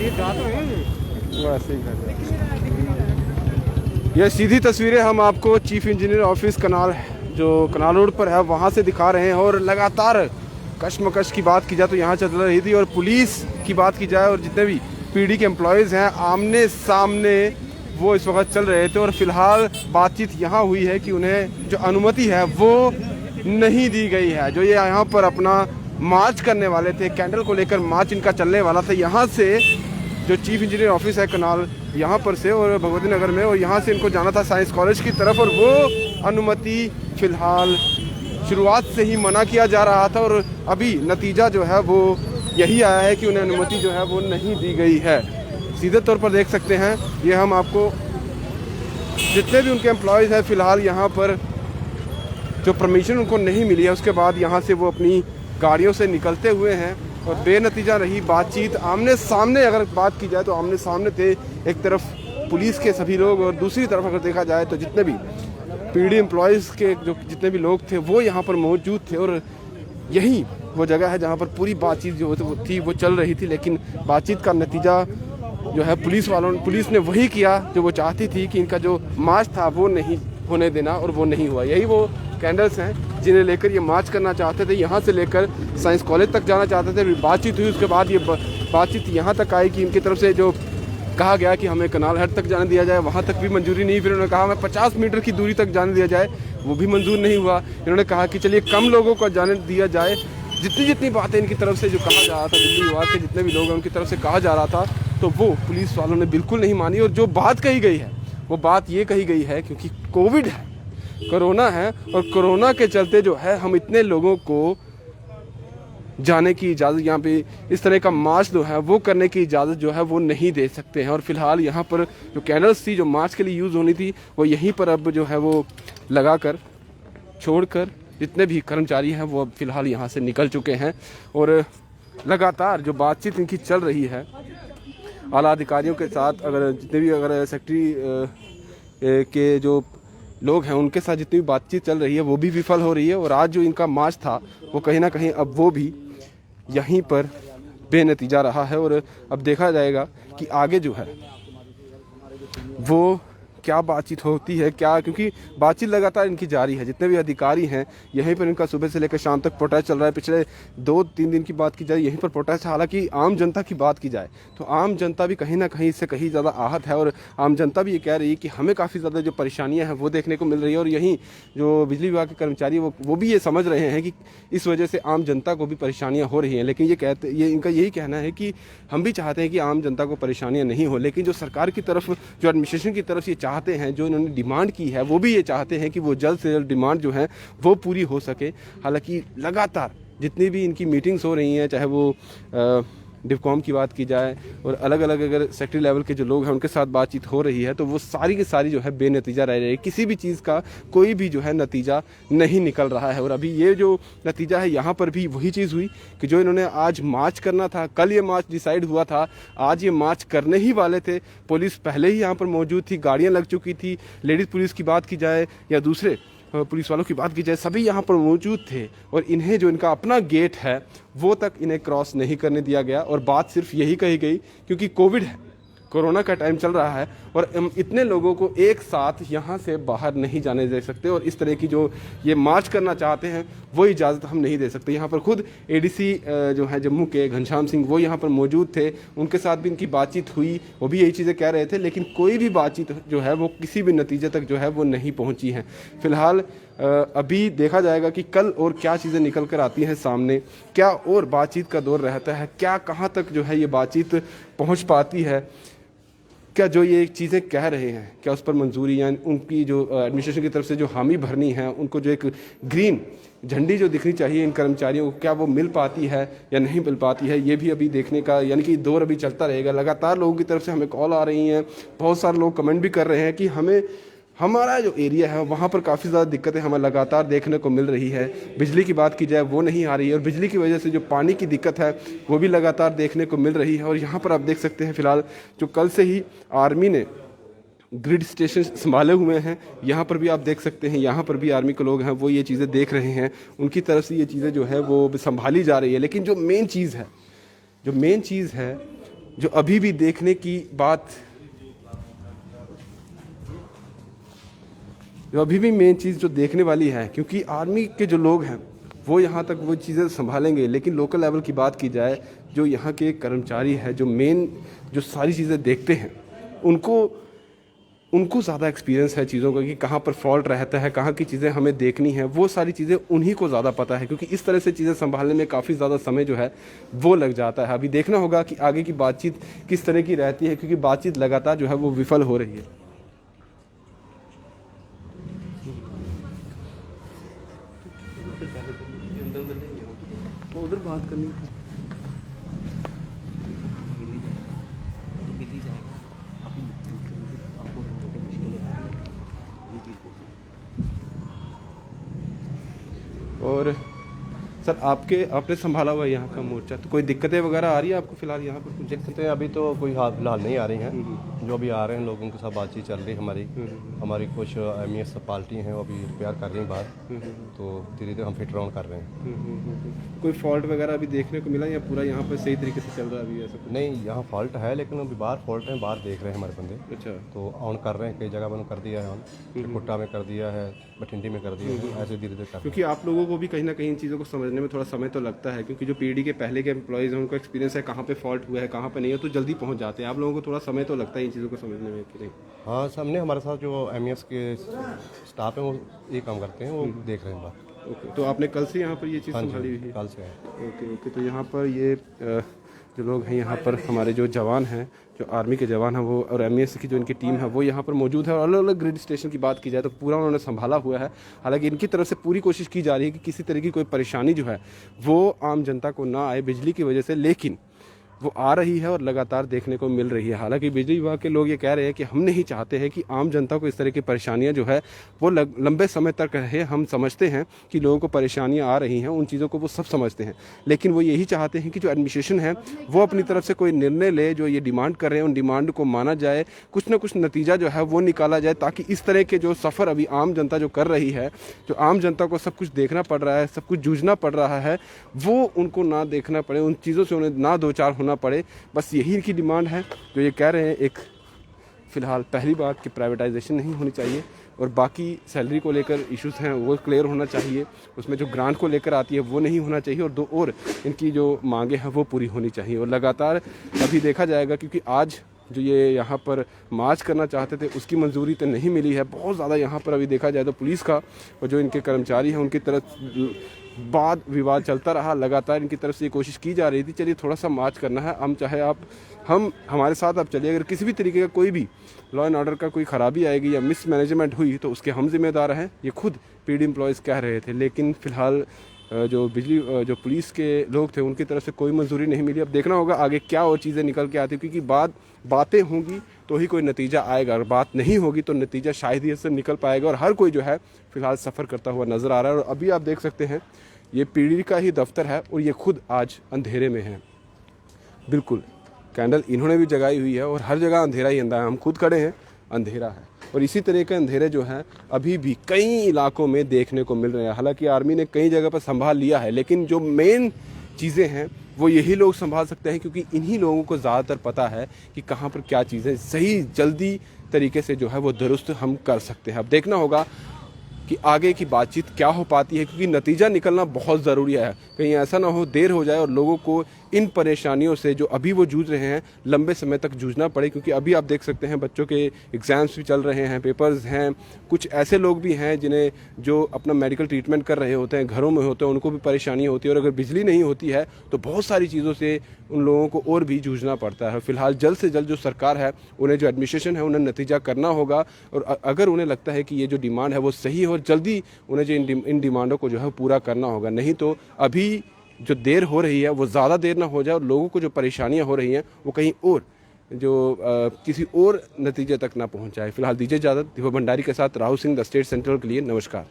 वैसे ही ये सीधी तस्वीरें हम आपको चीफ इंजीनियर ऑफिस कनाल जो कनाल रोड पर है वहाँ से दिखा रहे हैं। और लगातार कशमकश की बात की जाए तो यहाँ चल रही थी, और पुलिस की बात की जाए और जितने भी पीडी के एम्प्लॉयज़ हैं आमने सामने वो इस वक्त चल रहे थे। और फिलहाल बातचीत यहाँ हुई है कि उन्हें जो अनुमति है वो नहीं दी गई है। जो ये यहाँ पर अपना मार्च करने वाले थे, कैंडल को लेकर मार्च इनका चलने वाला था यहाँ से, जो चीफ इंजीनियर ऑफिस है कनाल यहाँ पर से और भगवती नगर में, और यहाँ से इनको जाना था साइंस कॉलेज की तरफ, और वो अनुमति फ़िलहाल शुरुआत से ही मना किया जा रहा था। और अभी नतीजा जो है वो यही आया है कि उन्हें अनुमति जो है वो नहीं दी गई है। सीधे तौर पर देख सकते हैं ये हम आपको जितने भी उनके एम्प्लॉयज़ हैं फ़िलहाल यहाँ पर जो परमिशन उनको नहीं मिली है, उसके बाद यहाँ से वो अपनी गाड़ियों से निकलते हुए हैं। और बेनतीजा रही बातचीत। आमने सामने अगर बात की जाए तो आमने सामने थे एक तरफ पुलिस के सभी लोग, और दूसरी तरफ अगर देखा जाए तो जितने भी पीडी एम्प्लॉयज़ के जो जितने भी लोग थे वो यहाँ पर मौजूद थे। और यही वो जगह है जहाँ पर पूरी बातचीत जो थी वो चल रही थी। लेकिन बातचीत का नतीजा जो है पुलिस ने वही किया जो वो चाहती थी कि इनका जो मार्च था वो नहीं होने देना, और वो नहीं हुआ। यही वो कैंडल्स हैं जिन्हें लेकर ये मार्च करना चाहते थे, यहाँ से लेकर साइंस कॉलेज तक जाना चाहते थे। बातचीत हुई, उसके बाद ये बातचीत यहाँ तक आई कि इनकी तरफ से जो कहा गया कि हमें कनाल हट तक जाने दिया जाए, वहाँ तक भी मंजूरी नहीं। फिर उन्होंने कहा हमें 50 मीटर की दूरी तक जाने दिया जाए, वो भी मंजूर नहीं हुआ। इन्होंने कहा कि चलिए कम लोगों को जाने दिया जाए। जितनी बातें इनकी तरफ से जो कहा जा रहा था, दिल्ली विभाग के जितने भी लोग हैं उनकी तरफ से कहा जा रहा था, तो वो पुलिस वालों ने बिल्कुल नहीं मानी। और जो बात कही गई है वो बात ये कही गई है क्योंकि कोविड है, कोरोना है, और कोरोना के चलते जो है हम इतने लोगों को जाने की इजाज़त, यहाँ पे इस तरह का मार्च जो है वो करने की इजाज़त जो है वो नहीं दे सकते हैं। और फिलहाल यहाँ पर जो कैंडल्स थी जो मार्च के लिए यूज़ होनी थी वो यहीं पर अब जो है वो लगाकर छोड़कर जितने भी कर्मचारी हैं वो अब फिलहाल यहाँ से निकल चुके हैं। और लगातार जो बातचीत इनकी चल रही है आला अधिकारियों के साथ, अगर जितने भी अगर सेक्रेटरी के जो लोग हैं उनके साथ जितनी भी बातचीत चल रही है वो भी विफल हो रही है। और आज जो इनका मार्च था वो कहीं ना कहीं अब वो भी यहीं पर बेनतीजा रहा है। और अब देखा जाएगा कि आगे जो है वो क्या बातचीत होती है, क्या, क्योंकि बातचीत लगातार इनकी जारी है। जितने भी अधिकारी हैं यहीं पर इनका सुबह से लेकर शाम तक प्रोटेस्ट चल रहा है। पिछले 2-3 दिन की बात की जाए यहीं पर प्रोटेस्ट है। हालांकि आम जनता की बात की जाए तो आम जनता भी कहीं ना कहीं इससे कहीं ज़्यादा आहत है, और आम जनता भी ये कह रही है कि हमें काफ़ी ज़्यादा जो परेशानियाँ हैं वो देखने को मिल रही है। और यहीं जो बिजली विभाग के कर्मचारी वो भी ये समझ रहे हैं कि इस वजह से आम जनता को भी परेशानियाँ हो रही हैं। लेकिन ये इनका यही कहना है कि हम भी चाहते हैं कि आम जनता को परेशानियाँ नहीं हो, लेकिन जो सरकार की तरफ, जो एडमिनिस्ट्रेशन की तरफ ये चाहते हैं, जो इन्होंने डिमांड की है, वो भी ये चाहते हैं कि वो जल्द से जल्द डिमांड जो है वो पूरी हो सके। हालांकि लगातार जितनी भी इनकी मीटिंग्स हो रही हैं, चाहे वो डिफकॉम की बात की जाए और अलग अलग अगर सेक्रेटरी लेवल के जो लोग हैं उनके साथ बातचीत हो रही है, तो वो सारी की सारी जो है बेनतीजा रह रही है। किसी भी चीज़ का कोई भी जो है नतीजा नहीं निकल रहा है। और अभी ये जो नतीजा है यहाँ पर भी वही चीज़ हुई कि जो इन्होंने आज मार्च करना था, कल ये मार्च डिसाइड हुआ था, आज ये मार्च करने ही वाले थे। पुलिस पहले ही यहाँ पर मौजूद थी, गाड़ियाँ लग चुकी थी। लेडीज़ पुलिस की बात की जाए या दूसरे पुलिस वालों की बात की जाए, सभी यहाँ पर मौजूद थे। और इन्हें जो इनका अपना गेट है वो तक इन्हें क्रॉस नहीं करने दिया गया। और बात सिर्फ यही कही गई क्योंकि कोविड है, कोरोना का टाइम चल रहा है और हम इतने लोगों को एक साथ यहाँ से बाहर नहीं जाने दे सकते। और इस तरह की जो ये मार्च करना चाहते हैं वो इजाज़त हम नहीं दे सकते। यहाँ पर खुद एडीसी जो है जम्मू के घनश्याम सिंह वो यहाँ पर मौजूद थे, उनके साथ भी इनकी बातचीत हुई, वो भी यही चीज़ें कह रहे थे। लेकिन कोई भी बातचीत जो है वो किसी भी नतीजे तक जो है वो नहीं पहुँची है। फिलहाल अभी देखा जाएगा कि कल और क्या चीज़ें निकल कर आती हैं सामने, क्या और बातचीत का दौर रहता है, क्या कहाँ तक जो है ये बातचीत पहुँच पाती है, क्या जो ये चीज़ें कह रहे हैं क्या उस पर मंजूरी या उनकी जो एडमिनिस्ट्रेशन की तरफ से जो हामी भरनी है, उनको जो एक ग्रीन झंडी जो दिखनी चाहिए इन कर्मचारियों को, क्या वो मिल पाती है या नहीं मिल पाती है, ये भी अभी देखने का यानी कि दौर अभी चलता रहेगा। लगातार लोगों की तरफ से हमें कॉल आ रही हैं, बहुत सारे लोग कमेंट भी कर रहे हैं कि हमें हमारा जो एरिया है वहाँ पर काफ़ी ज़्यादा दिक्कतें हमें लगातार देखने को मिल रही है। बिजली की बात की जाए वो नहीं आ रही है और बिजली की वजह से जो पानी की दिक्कत है वो भी लगातार देखने को मिल रही है। और यहाँ पर आप देख सकते हैं फिलहाल जो कल से ही आर्मी ने ग्रिड स्टेशन संभाले हुए हैं, यहाँ पर भी आप देख सकते हैं, यहाँ पर भी आर्मी के लोग हैं वो ये चीज़ें देख रहे हैं, उनकी तरफ से ये चीज़ें जो है वो संभाली जा रही है। लेकिन जो मेन चीज़ है जो अभी भी देखने की बात, जो अभी भी मेन चीज़ जो देखने वाली है, क्योंकि आर्मी के जो लोग हैं वो यहाँ तक वो चीज़ें संभालेंगे, लेकिन लोकल लेवल की बात की जाए, जो यहाँ के कर्मचारी है, जो मेन जो सारी चीज़ें देखते हैं, उनको ज़्यादा एक्सपीरियंस है चीज़ों का कि कहाँ पर फॉल्ट रहता है, कहाँ की चीज़ें हमें देखनी है, वो सारी चीज़ें उन्हीं को ज़्यादा पता है, क्योंकि इस तरह से चीज़ें संभालने में काफ़ी ज़्यादा समय जो है वो लग जाता है। अभी देखना होगा कि आगे की बातचीत किस तरह की रहती है, क्योंकि बातचीत लगातार जो है वो विफल हो रही है। तो उधर बात करनी और सर आपने संभाला हुआ है यहाँ का मोर्चा, तो कोई दिक्कतें वगैरह आ रही है आपको फिलहाल यहाँ पर? कुछ दिक्कतें अभी तो कोई हाल फिलहाल नहीं आ रही हैं। जो भी आ रहे हैं लोगों के साथ बातचीत चल रही है हमारी कुछ MES पार्टी हैं वो अभी रिपेयर कर रही हैं बाहर, तो धीरे धीरे हम फिट राउंड कर रहे हैं। कोई फॉल्ट वगैरह अभी देखने को मिला या पूरा यहाँ पर सही तरीके से चल रहा है अभी ऐसा कुछ? नहीं, यहाँ फॉल्ट है लेकिन अभी बाहर फॉल्ट है, बाहर देख रहे हैं हमारे बंदे। अच्छा, तो ऑन कर रहे हैं, कई जगह बंद कर दिया है, ऑन कुट्टा में कर दिया है, बठिंडी में कर दिया है, ऐसे धीरे धीरे कर। क्योंकि आप लोगों को भी कहीं ना कहीं इन चीज़ों को समझने में थोड़ा समय तो लगता है, क्योंकि जो पीढ़ी के पहले के एम्प्लॉयज़ हैं उनको एक्सपीरियंस है कहाँ पे फॉल्ट हुआ है कहाँ पे नहीं है, तो जल्दी पहुँच जाते हैं। आप लोगों को थोड़ा समय तो लगता है इन चीज़ों को समझने में कि नहीं? हाँ, सबने हमारे साथ जो MES के स्टाफ हैं वो ये काम करते हैं, वो देख रहे हैं बात। ओके, तो आपने कल से यहाँ पर ये चीज़ संभाली हुई है? कल से है। ओके, तो यहाँ पर ये जो लोग हैं यहाँ पर हमारे जो जवान हैं, जो आर्मी के जवान हैं वो, और MES की जो इनकी टीम है वो यहाँ पर मौजूद है। और अलग अलग ग्रिड स्टेशन की बात की जाए तो पूरा उन्होंने संभाला हुआ है। हालांकि इनकी तरफ से पूरी कोशिश की जा रही है कि किसी तरह की कोई परेशानी जो है वो आम जनता को ना आए बिजली की वजह से, लेकिन वो आ रही है और लगातार देखने को मिल रही है। हालांकि बिजली विभाग के लोग ये कह रहे हैं कि हम नहीं चाहते हैं कि आम जनता को इस तरह की परेशानियां जो है वो लंबे समय तक रहे। हम समझते हैं कि लोगों को परेशानियां आ रही हैं, उन चीज़ों को वो सब समझते हैं, लेकिन वो यही चाहते हैं कि जो एडमिनिस्ट्रेशन है वो अपनी तरफ से कोई निर्णय ले, जो ये डिमांड कर रहे हैं उन डिमांड को माना जाए, कुछ ना कुछ नतीजा जो है वो निकाला जाए, ताकि इस तरह के जो सफ़र अभी आम जनता जो कर रही है, जो आम जनता को सब कुछ देखना पड़ रहा है, सब कुछ जूझना पड़ रहा है, वो उनको ना देखना पड़े, उन चीज़ों से उन्हें ना दो चार होना पड़े। बस यही इनकी डिमांड है जो ये कह रहे हैं। एक फ़िलहाल पहली बात कि प्राइवेटाइजेशन नहीं होनी चाहिए, और बाकी सैलरी को लेकर इश्यूज़ हैं वो क्लियर होना चाहिए, उसमें जो ग्रांट को लेकर आती है वो नहीं होना चाहिए, और दो और इनकी जो मांगे हैं वो पूरी होनी चाहिए। और लगातार अभी देखा जाएगा, क्योंकि आज जो ये यहाँ पर मार्च करना चाहते थे उसकी मंजूरी तो नहीं मिली है। बहुत ज़्यादा यहाँ पर अभी देखा जाए तो पुलिस का और जो इनके कर्मचारी हैं उनकी तरफ वाद विवाद चलता रहा। लगातार इनकी तरफ से ये कोशिश की जा रही थी, चलिए थोड़ा सा मार्च करना है, हम चाहे हम हमारे साथ आप चलिए, अगर किसी भी तरीके का कोई भी लॉ एंड ऑर्डर का कोई ख़राबी आएगी या मिसमैनेजमेंट हुई तो उसके हम जिम्मेदार हैं, ये खुद PD एम्प्लॉयज़ कह रहे थे। लेकिन फ़िलहाल जो जो पुलिस के लोग थे उनकी तरफ से कोई मंजूरी नहीं मिली। अब देखना होगा आगे क्या और चीज़ें निकल के आती, क्योंकि बातें होंगी तो ही कोई नतीजा आएगा, और बात नहीं होगी तो नतीजा शायद ही इससे निकल पाएगा। और हर कोई जो है फ़िलहाल सफ़र करता हुआ नज़र आ रहा है। और अभी आप देख सकते हैं ये PD का ही दफ्तर है और ये खुद आज अंधेरे में है। बिल्कुल कैंडल इन्होंने भी जगाई हुई है और हर जगह अंधेरा ही अंधा है। हम खुद खड़े हैं, अंधेरा है, और इसी तरह के अंधेरे जो हैं अभी भी कई इलाकों में देखने को मिल रहे हैं। हालांकि आर्मी ने कई जगह पर संभाल लिया है, लेकिन जो मेन चीज़ें हैं वो यही लोग संभाल सकते हैं, क्योंकि इन्हीं लोगों को ज़्यादातर पता है कि कहाँ पर क्या चीज़ें सही जल्दी तरीके से जो है वो दुरुस्त हम कर सकते हैं। अब देखना होगा कि आगे की बातचीत क्या हो पाती है, क्योंकि नतीजा निकलना बहुत ज़रूरी है। कहीं ऐसा ना हो देर हो जाए और लोगों को इन परेशानियों से जो अभी वो जूझ रहे हैं लंबे समय तक जूझना पड़े, क्योंकि अभी आप देख सकते हैं बच्चों के एग्ज़ाम्स भी चल रहे हैं, पेपर्स हैं, कुछ ऐसे लोग भी हैं जिन्हें जो अपना मेडिकल ट्रीटमेंट कर रहे होते हैं, घरों में होते हैं, उनको भी परेशानी होती है। और अगर बिजली नहीं होती है तो बहुत सारी चीज़ों से उन लोगों को और भी जूझना पड़ता है। फिलहाल जल्द से जल्द जो सरकार है, उन्हें जो एडमिनिस्ट्रेशन है, उन्हें नतीजा करना होगा, और अगर उन्हें लगता है कि ये जो डिमांड है वो सही है और जल्दी उन्हें जो इन डिमांडों को जो है पूरा करना होगा। नहीं तो अभी जो देर हो रही है वो ज़्यादा देर ना हो जाए और लोगों को जो परेशानियां हो रही हैं वो कहीं और किसी और नतीजे तक ना पहुंच जाए। फिलहाल दीजिए इजाज़त। दीपक भंडारी के साथ Rahul Singh, the state central के लिए नमस्कार।